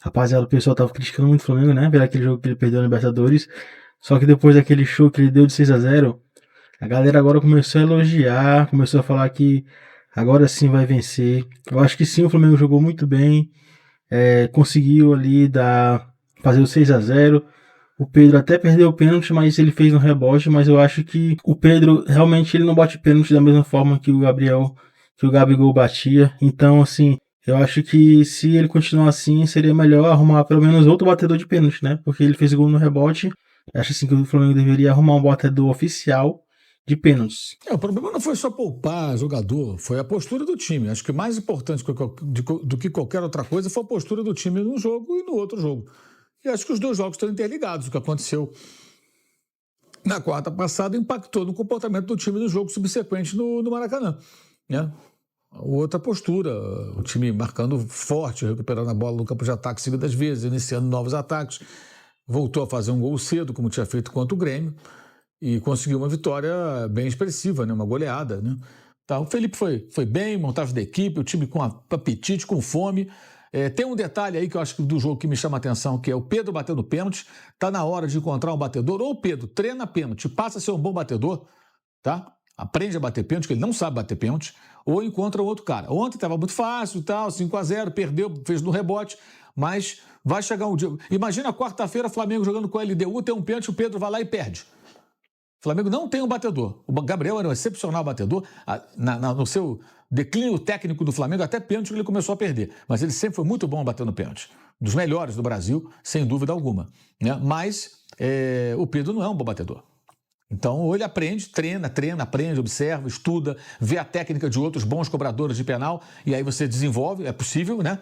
Rapaziada, o pessoal tava criticando muito o Flamengo, né? Pelo aquele jogo que ele perdeu na Libertadores. Só que depois daquele show que ele deu de 6-0, a galera agora começou a elogiar, começou a falar que agora sim vai vencer. Eu acho que sim, o Flamengo jogou muito bem, conseguiu ali fazer o 6-0. O Pedro até perdeu o pênalti, mas ele fez um rebote. Mas eu acho que o Pedro realmente ele não bate pênalti da mesma forma que que o Gabigol batia. Então, assim, eu acho que se ele continuar assim, seria melhor arrumar pelo menos outro batedor de pênalti, né? Porque ele fez gol no rebote. Acho assim que o Flamengo deveria arrumar um batedor oficial de pênaltis. O problema não foi só poupar jogador, foi a postura do time. Acho que mais importante do que qualquer outra coisa foi a postura do time num jogo e no outro jogo. E acho que os dois jogos estão interligados. O que aconteceu na quarta passada impactou no comportamento do time no jogo subsequente no Maracanã, né? Outra postura, o time marcando forte, recuperando a bola no campo de ataque seguidas vezes, iniciando novos ataques, voltou a fazer um gol cedo, como tinha feito contra o Grêmio, e conseguiu uma vitória bem expressiva, né? Uma goleada, né? Tá, o Felipe foi bem, montagem da equipe, o time com apetite, com fome. Tem um detalhe aí que eu acho que do jogo que me chama a atenção, que é o Pedro batendo pênalti. Tá na hora de encontrar um batedor. Ou Pedro, treina pênalti, passa a ser um bom batedor, tá? Aprende a bater pênalti, que ele não sabe bater pênalti, ou encontra outro cara. Ontem estava muito fácil, tal, 5-0, perdeu, fez no rebote, mas vai chegar um dia. Imagina quarta-feira, Flamengo jogando com a LDU, tem um pênalti, o Pedro vai lá e perde. O Flamengo não tem um batedor. O Gabriel era um excepcional batedor. No seu declínio técnico do Flamengo, até pênalti ele começou a perder. Mas ele sempre foi muito bom batendo pênalti. Dos melhores do Brasil, sem dúvida alguma, né? Mas o Pedro não é um bom batedor. Então, ou ele aprende, treina, aprende, observa, estuda, vê a técnica de outros bons cobradores de penal, e aí você desenvolve, é possível, né?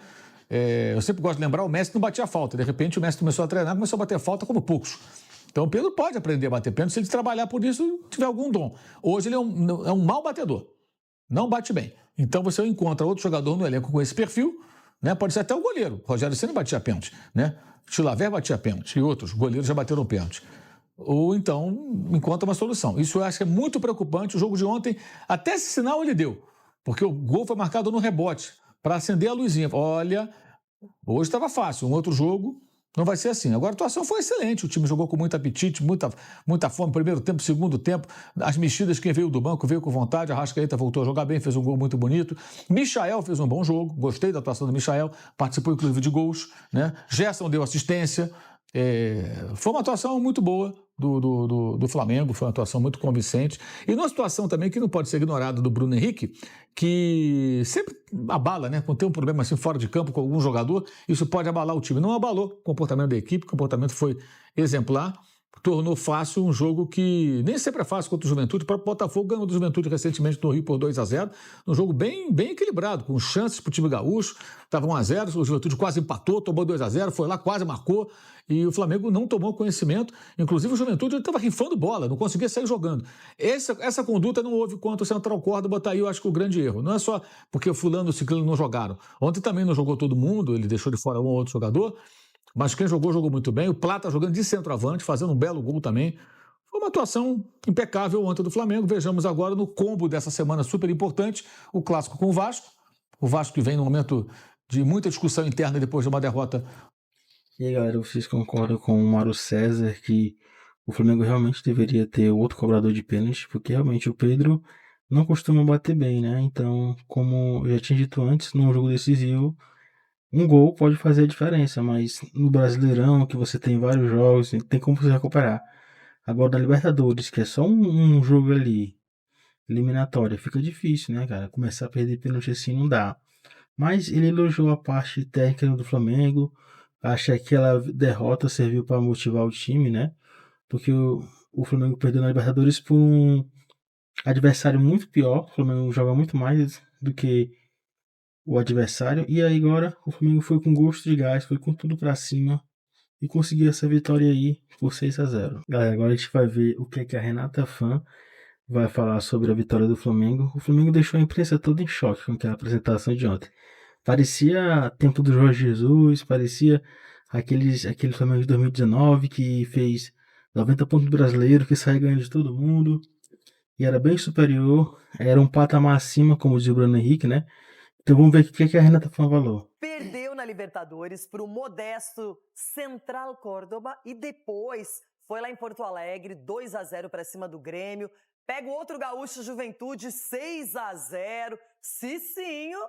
Eu sempre gosto de lembrar, o Messi não batia falta. De repente, o Messi começou a treinar, começou a bater falta como poucos. Então, o Pedro pode aprender a bater pênalti se ele trabalhar por isso e tiver algum dom. Hoje, ele é um mau batedor. Não bate bem. Então, você encontra outro jogador no elenco com esse perfil, né? Pode ser até o goleiro. Rogério Ceni batia pênalti, né? Chilaver batia pênalti e outros goleiros já bateram pênalti. Ou então encontra uma solução. Isso eu acho que é muito preocupante. O jogo de ontem, até esse sinal ele deu, porque o gol foi marcado no rebote, para acender a luzinha. Olha, hoje estava fácil, um outro jogo não vai ser assim. Agora a atuação foi excelente, o time jogou com muito apetite, muita fome, primeiro tempo, segundo tempo, as mexidas, quem veio do banco veio com vontade, a Arrascaeta voltou a jogar bem, fez um gol muito bonito, Michael fez um bom jogo, gostei da atuação do Michael, participou inclusive de gols, né? Gerson deu assistência, foi uma atuação muito boa do Flamengo, foi uma atuação muito convincente. E numa situação também que não pode ser ignorada do Bruno Henrique, que sempre abala, né? Quando tem um problema assim fora de campo com algum jogador, isso pode abalar o time. Não abalou o comportamento da equipe, o comportamento foi exemplar, tornou fácil um jogo que nem sempre é fácil contra o Juventude. O próprio Botafogo ganhou do Juventude recentemente no Rio por 2-0, um jogo bem equilibrado, com chances para o time gaúcho, estava 1-0, o Juventude quase empatou, tomou 2-0, foi lá, quase marcou, e o Flamengo não tomou conhecimento, inclusive o Juventude estava rifando bola, não conseguia sair jogando. Essa conduta não houve contra o Central Córdoba, tá aí eu acho que o grande erro. Não é só porque o fulano e o ciclano não jogaram. Ontem também não jogou todo mundo, ele deixou de fora um ou outro jogador, mas quem jogou muito bem. O Plata jogando de centroavante, fazendo um belo gol também. Foi uma atuação impecável ontem do Flamengo. Vejamos agora no combo dessa semana super importante, o clássico com o Vasco. O Vasco que vem num momento de muita discussão interna depois de uma derrota. E aí, galera, vocês concordam com o Mauro César que o Flamengo realmente deveria ter outro cobrador de pênalti? Porque realmente o Pedro não costuma bater bem, né? Então, como eu já tinha dito antes, num jogo decisivo, um gol pode fazer a diferença, mas no Brasileirão, que você tem vários jogos, tem como você recuperar. Agora na Libertadores, que é só um jogo ali, eliminatória, fica difícil, né, cara? Começar a perder pênalti assim não dá. Mas ele elogiou a parte técnica do Flamengo, acha que aquela derrota serviu para motivar o time, né? Porque o Flamengo perdeu na Libertadores por um adversário muito pior. O Flamengo joga muito mais do que o adversário. E aí agora o Flamengo foi com gosto de gás, foi com tudo pra cima e conseguiu essa vitória aí por 6-0. Galera, agora a gente vai ver o que é que a Renata Fã vai falar sobre a vitória do Flamengo. O Flamengo deixou a imprensa toda em choque com aquela apresentação de ontem. Parecia tempo do Jorge Jesus, parecia aquele Flamengo de 2019 que fez 90 pontos do brasileiro, que saiu ganhando de todo mundo e era bem superior, era um patamar acima, como diz o Bruno Henrique, né? Então vamos ver o que a Renata Fã falou. Perdeu na da Libertadores para o modesto Central Córdoba e depois foi lá em Porto Alegre, 2-0 para cima do Grêmio. Pega o outro gaúcho Juventude, 6-0. Cicinho,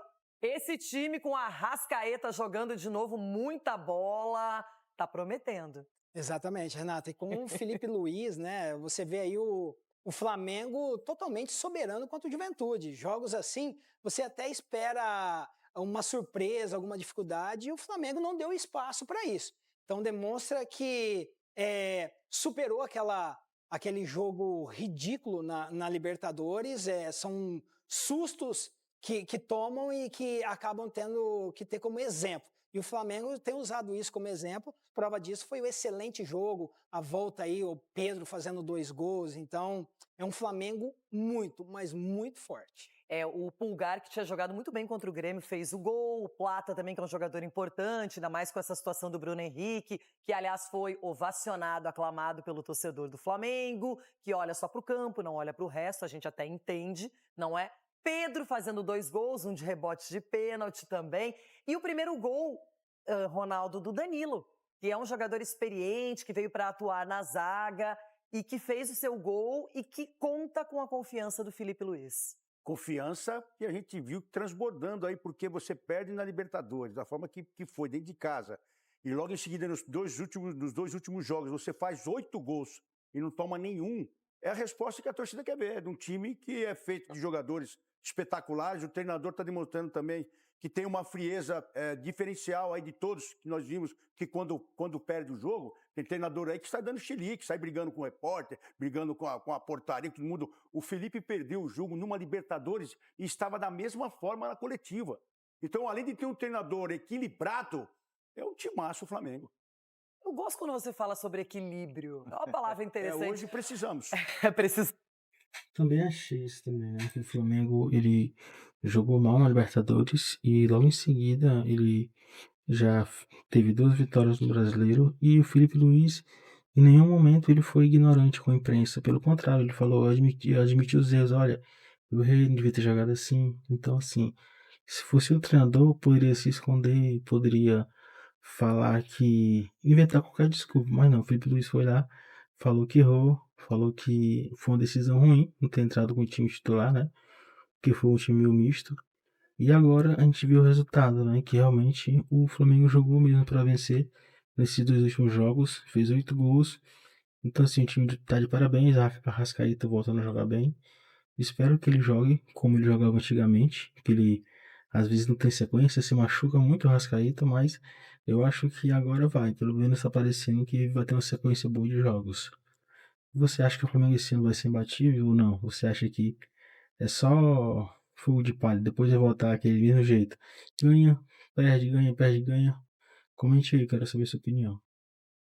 esse time com a Arrascaeta jogando de novo muita bola, tá prometendo. Exatamente, Renata. E com o Felipe Luiz, né, você vê aí o Flamengo totalmente soberano contra o Juventude. Jogos assim, você até espera uma surpresa, alguma dificuldade, e o Flamengo não deu espaço para isso. Então demonstra que superou aquele jogo ridículo na Libertadores. São sustos que tomam e que acabam tendo que ter como exemplo. E o Flamengo tem usado isso como exemplo. Prova disso foi o excelente jogo, a volta aí, o Pedro fazendo 2 gols. Então, é um Flamengo muito, mas muito forte. O Pulgar, que tinha jogado muito bem contra o Grêmio, fez o gol. O Plata também, que é um jogador importante, ainda mais com essa situação do Bruno Henrique, que, aliás, foi ovacionado, aclamado pelo torcedor do Flamengo, que olha só pro campo, não olha pro resto, a gente até entende, não é? Pedro fazendo 2 gols, um de rebote de pênalti também. E o primeiro gol, Ronaldo, do Danilo, que é um jogador experiente, que veio para atuar na zaga e que fez o seu gol e que conta com a confiança do Felipe Luiz. Confiança que a gente viu transbordando aí, porque você perde na Libertadores, da forma que foi, dentro de casa. E logo em seguida, nos dois últimos jogos, você faz 8 gols e não toma nenhum. É a resposta que a torcida quer ver, de um time que é feito de jogadores espetaculares. O treinador está demonstrando também que tem uma frieza diferencial aí de todos, que nós vimos que quando perde o jogo, tem treinador aí que sai dando chilique, sai brigando com o repórter, brigando com a portaria, todo mundo. O Felipe perdeu o jogo numa Libertadores e estava da mesma forma na coletiva. Então, além de ter um treinador equilibrado, é um timaço o Flamengo. Eu gosto quando você fala sobre equilíbrio. É uma palavra interessante. Hoje precisamos. Também achei isso também, né? Que o Flamengo, ele jogou mal na Libertadores e logo em seguida ele já teve 2 vitórias no Brasileiro e o Felipe Luiz, em nenhum momento ele foi ignorante com a imprensa. Pelo contrário, ele falou, admitiu os erros. Olha, o Rei não devia ter jogado assim. Então, assim, se fosse o treinador, poderia se esconder, poderia falar que inventar qualquer desculpa, mas não, o Felipe Luiz foi lá, falou que errou, falou que foi uma decisão ruim não ter entrado com o time titular, né? Que foi um time meio misto. E agora a gente viu o resultado, né? Que realmente o Flamengo jogou mesmo para vencer nesses 2 últimos jogos, fez 8 gols. Então assim, o time tá de parabéns, a Arrascaeta voltando a jogar bem. Espero que ele jogue como ele jogava antigamente, que ele às vezes não tem sequência, se machuca muito o Arrascaeta, mas eu acho que agora vai, pelo menos tá parecendo que vai ter uma sequência boa de jogos. Você acha que o Flamengo esse ano vai ser imbatível ou não? Você acha que é só fogo de palha, depois vai voltar aquele mesmo jeito? Ganha, perde, ganha, perde, ganha. Comente aí, quero saber sua opinião.